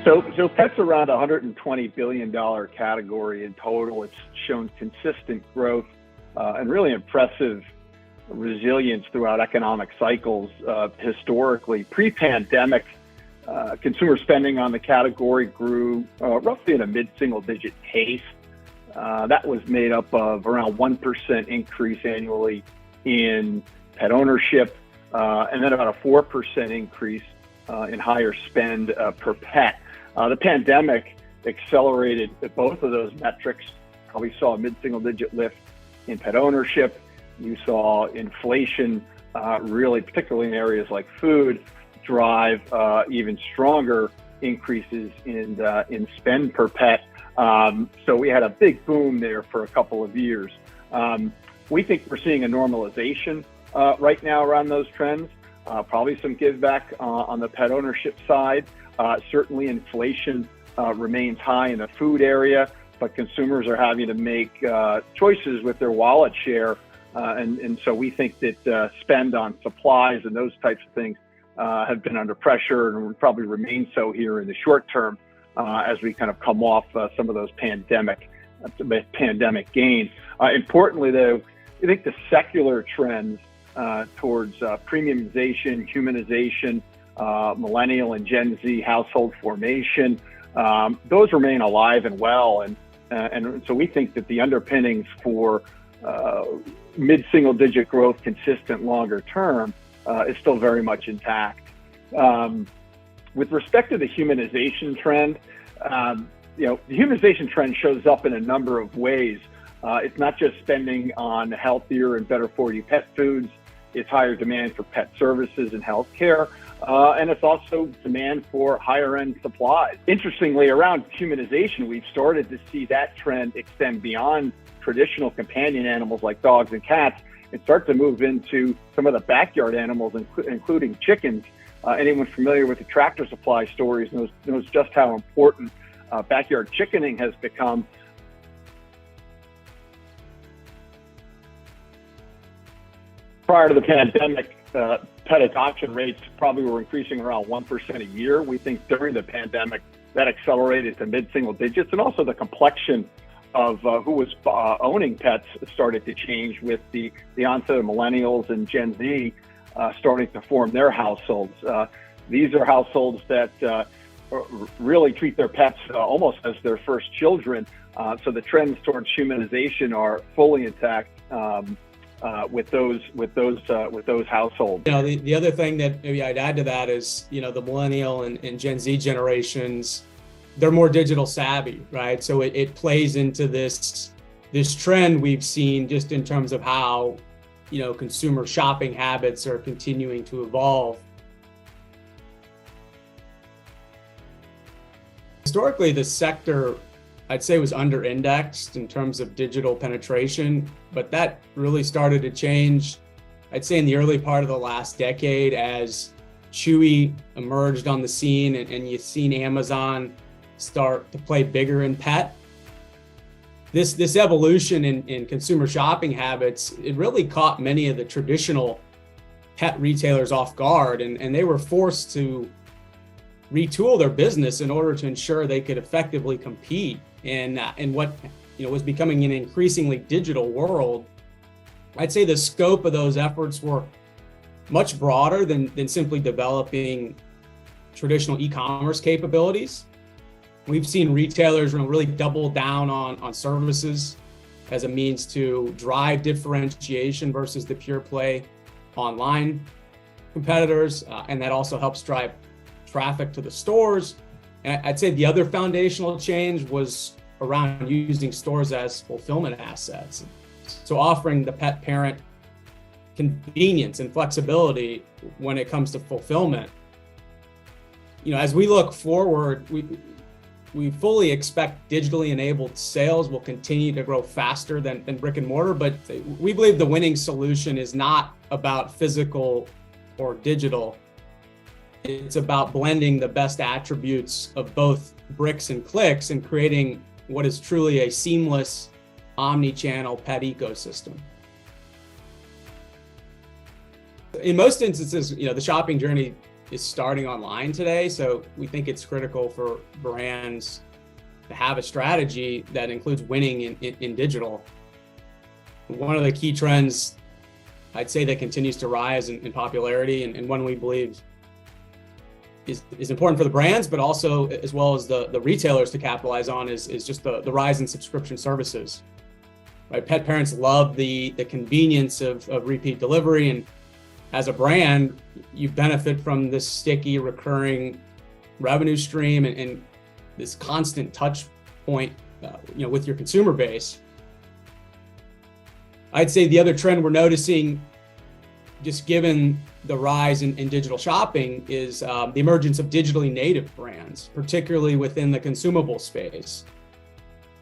So pet's around $120 billion category in total. It's shown consistent growth and really impressive resilience throughout economic cycles. Historically, pre-pandemic, consumer spending on the category grew roughly at a mid-single-digit pace. That was made up of around 1% increase annually in pet ownership, and then about a 4% increase in higher spend per pet. The pandemic accelerated both of those metrics. We saw a mid-single-digit lift in pet ownership. You saw inflation, really, particularly in areas like food, drive even stronger increases in spend per pet. So we had a big boom there for a couple of years. We think we're seeing a normalization right now around those trends. Probably some give back on the pet ownership side. Certainly inflation remains high in the food area, but consumers are having to make choices with their wallet share. And so we think that spend on supplies and those types of things have been under pressure and will probably remain so here in the short term as we kind of come off some of those pandemic gains. Importantly, though, I think the secular trends towards premiumization, humanization, millennial and Gen Z household formation, those remain alive and well. And so we think that the underpinnings for mid-single-digit growth consistent longer term is still very much intact. With respect to the humanization trend, the humanization trend shows up in a number of ways. It's not just spending on healthier and better for you pet foods. It's higher demand for pet services and healthcare. And it's also demand for higher end supplies. Interestingly, around humanization, we've started to see that trend extend beyond traditional companion animals like dogs and cats and start to move into some of the backyard animals, including chickens. Anyone familiar with the Tractor Supply stories knows just how important backyard chickening has become. Prior to the pandemic, pet adoption rates probably were increasing around 1% a year. We think during the pandemic that accelerated to mid-single digits, and also the complexion of who was owning pets started to change with the onset of millennials and Gen Z starting to form their households. These are households that really treat their pets almost as their first children. So the trends towards humanization are fully intact with those households. The other thing that maybe I'd add to that is, the millennial and Gen Z generations, they're more digital savvy, right? So it plays into this trend we've seen just in terms of how, consumer shopping habits are continuing to evolve. Historically, the sector, I'd say, was under-indexed in terms of digital penetration, but that really started to change, I'd say, in the early part of the last decade as Chewy emerged on the scene and you've seen Amazon start to play bigger in pet. This evolution in consumer shopping habits, it really caught many of the traditional pet retailers off guard, and they were forced to retool their business in order to ensure they could effectively compete in what was becoming an increasingly digital world. I'd say the scope of those efforts were much broader than simply developing traditional e-commerce capabilities. We've seen retailers really double down on services as a means to drive differentiation versus the pure play online competitors, and that also helps drive traffic to the stores. And I'd say the other foundational change was around using stores as fulfillment assets. So offering the pet parent convenience and flexibility when it comes to fulfillment. As we look forward, we fully expect digitally enabled sales will continue to grow faster than brick and mortar, but we believe the winning solution is not about physical or digital. It's about blending the best attributes of both bricks and clicks and creating what is truly a seamless omni-channel pet ecosystem. In most instances, the shopping journey is starting online today. So we think it's critical for brands to have a strategy that includes winning in digital. One of the key trends, I'd say, that continues to rise in popularity, and one we believe is important for the brands, but also as well as the retailers to capitalize on, is just the rise in subscription services. Right? Pet parents love the convenience of repeat delivery, and as a brand, you benefit from this sticky, recurring revenue stream and this constant touch point, with your consumer base. I'd say the other trend we're noticing, just given the rise in digital shopping, is the emergence of digitally native brands, particularly within the consumable space.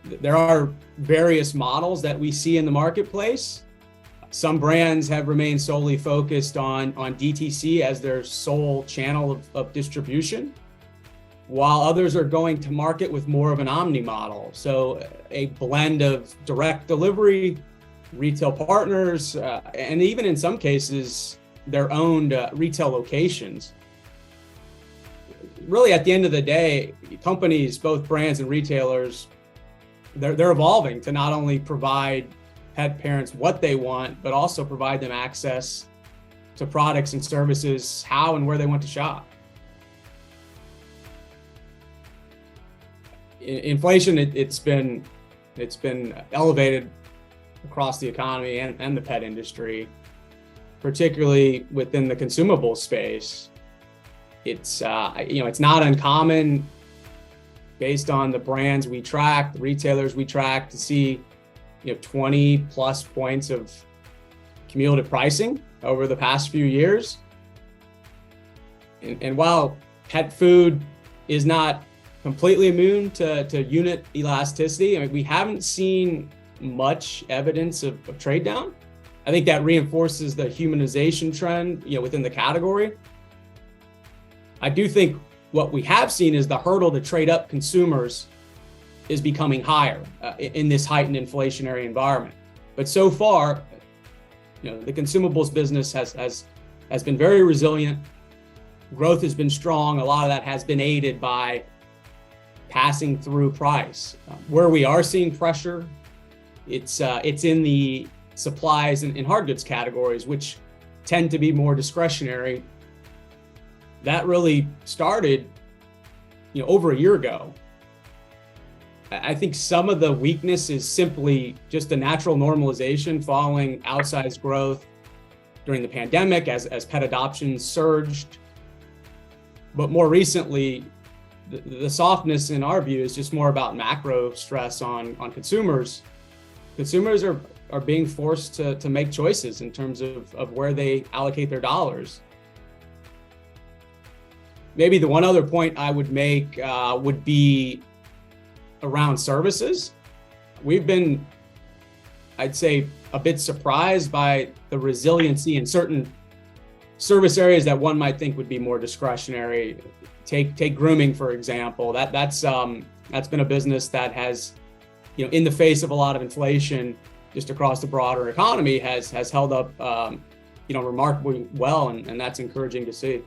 There are various models that we see in the marketplace. Some brands have remained solely focused on DTC as their sole channel of distribution, while others are going to market with more of an omni model. So a blend of direct delivery, retail partners, and even in some cases, their own retail locations. Really, at the end of the day, companies, both brands and retailers, they're evolving to not only provide pet parents what they want, but also provide them access to products and services how and where they want to shop. Inflation, it's been elevated across the economy and the pet industry, particularly within the consumable space. It's not uncommon, based on the brands we track, the retailers we track, to see 20 plus points of cumulative pricing over the past few years. And while pet food is not completely immune to unit elasticity, we haven't seen much evidence of trade down. I think that reinforces the humanization trend within the category. I do think what we have seen is the hurdle to trade up consumers is becoming higher in this heightened inflationary environment. But so far, the consumables business has been very resilient. Growth has been strong. A lot of that has been aided by passing through price. Where we are seeing pressure, it's in the supplies and hard goods categories, which tend to be more discretionary. That really started, over a year ago. I think some of the weakness is simply just a natural normalization following outsized growth during the pandemic as pet adoption surged. But more recently, the softness, in our view, is just more about macro stress on consumers. Consumers are being forced to make choices in terms of where they allocate their dollars. Maybe the one other point I would make would be around services. We've been, I'd say, a bit surprised by the resiliency in certain service areas that one might think would be more discretionary. Take grooming, for example. That's been a business that has, in the face of a lot of inflation just across the broader economy, has held up, remarkably well, and that's encouraging to see.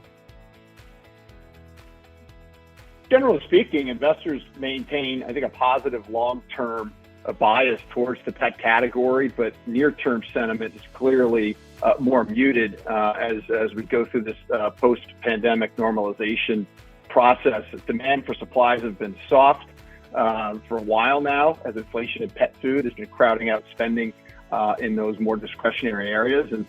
Generally speaking, investors maintain, I think, a positive long-term bias towards the pet category, but near-term sentiment is clearly more muted as we go through this post-pandemic normalization process. Demand for supplies has been soft for a while now, as inflation in pet food has been crowding out spending in those more discretionary areas, and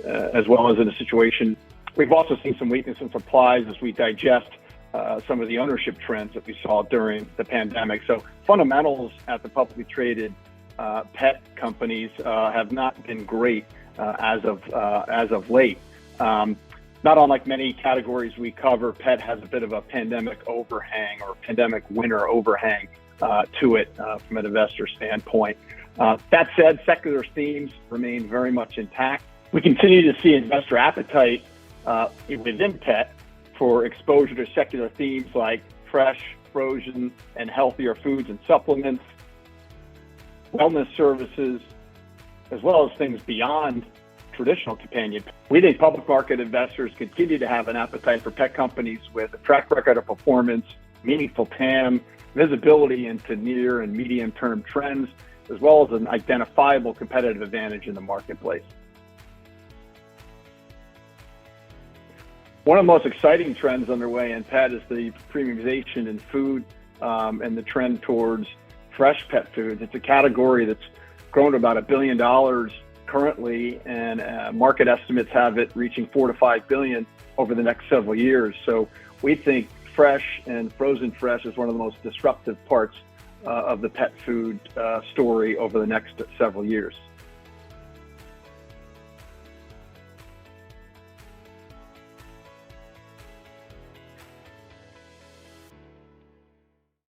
as well as in a situation, we've also seen some weakness in supplies as we digest some of the ownership trends that we saw during the pandemic. So fundamentals at the publicly traded pet companies have not been great as of late. Not unlike many categories we cover, pet has a bit of a pandemic overhang or pandemic winter overhang to it from an investor standpoint. That said, secular themes remain very much intact. We continue to see investor appetite within pet for exposure to secular themes like fresh, frozen, and healthier foods and supplements, wellness services, as well as things beyond traditional companion. We think public market investors continue to have an appetite for pet companies with a track record of performance, meaningful TAM, visibility into near and medium-term trends, as well as an identifiable competitive advantage in the marketplace. One of the most exciting trends underway in pet is the premiumization in food and the trend towards fresh pet foods. It's a category that's grown to about $1 billion currently, and market estimates have it reaching $4 to $5 billion over the next several years. So we think fresh and frozen fresh is one of the most disruptive parts of the pet food story over the next several years.